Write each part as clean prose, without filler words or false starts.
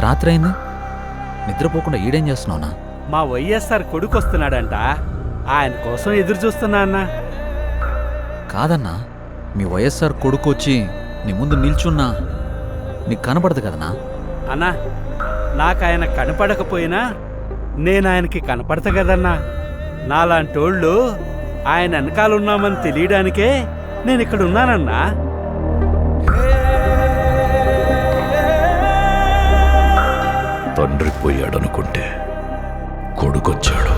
రాత్రి అయింది, నిద్రపోకుండా ఈడేం చేస్తున్నావునా? మా వైఎస్ఆర్ కొడుకు వస్తున్నాడంట, ఆయన కోసం ఎదురు చూస్తున్నా అన్నా. కాదన్నా, మీ వైఎస్ఆర్ కొడుకు వచ్చి నీ ముందు నిల్చున్నా నీకు కనపడదు కదనా? అన్నా, నాకు ఆయన కనపడకపోయినా నేను ఆయనకి కనపడతా కదన్నా. నాలాంటోళ్ళు ఆయన వెనకాలన్నామని తెలియడానికే నేను ఇక్కడ ఉన్నానన్నా. తండ్రి పోయాడనుకుంటే కొడుకొచ్చాడు.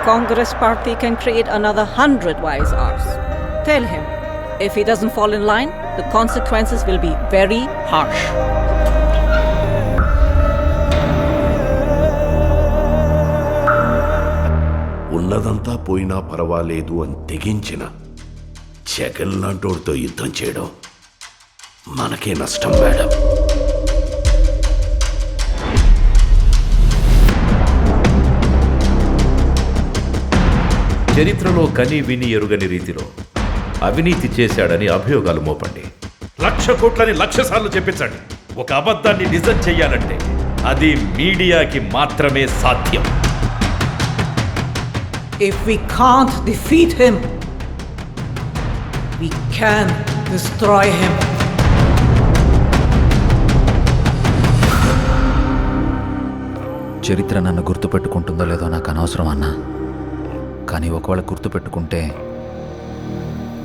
Congress party can create another 100 YSRs. Tell him, if he doesn't fall in line, the consequences will be very harsh. ఉన్నదంతా పోయినా పర్వాలేదు అని తెగించిన జగన్ లాంటోడితో యుద్ధం చేయడం మనకే నష్టం మేడం. చరిత్రలో కని విని ఎరుగని రీతిలో అవినీతి చేశాడని అభియోగాలు మోపండి. 1,00,000 కోట్లని 1,00,000 సార్లు చెప్పించండి. ఒక అబద్ధాన్ని నిజం చెయ్యాలంటే అది మీడియాకి మాత్రమే సాధ్యం. If we can't defeat him, we can destroy him. చరిత్ర నన్ను గుర్తుపెట్టుకుంటుందో లేదో నాకు అనవసరం అన్నా, కానీ ఒకవేళ గుర్తుపెట్టుకుంటే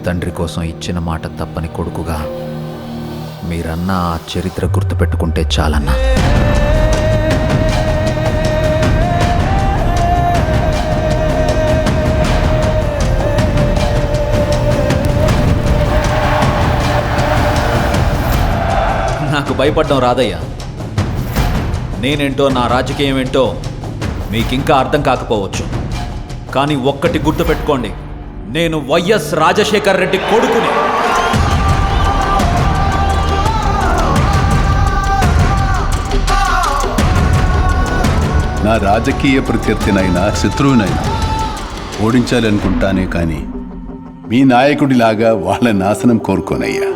తండ్రి కోసం ఇచ్చిన మాట తప్పని కొడుకుగా మీరన్నా ఆ చరిత్ర గుర్తుపెట్టుకుంటే చాలన్నా. నాకు భయపడడం రాదయ్యా. నేనేంటో, నా రాజకీయం ఏంటో మీకింకా అర్థం కాకపోవచ్చు, కానీ ఒక్కటి గుర్తుపెట్టుకోండి, నేను వైఎస్ రాజశేఖర్ రెడ్డి కొడుకుని. నా రాజకీయ ప్రత్యర్థినైనా శత్రువునైనా ఓడించాలనుకుంటానే కానీ మీ నాయకుడిలాగా వాళ్ళ నాశనం కోరుకోనయ్యా.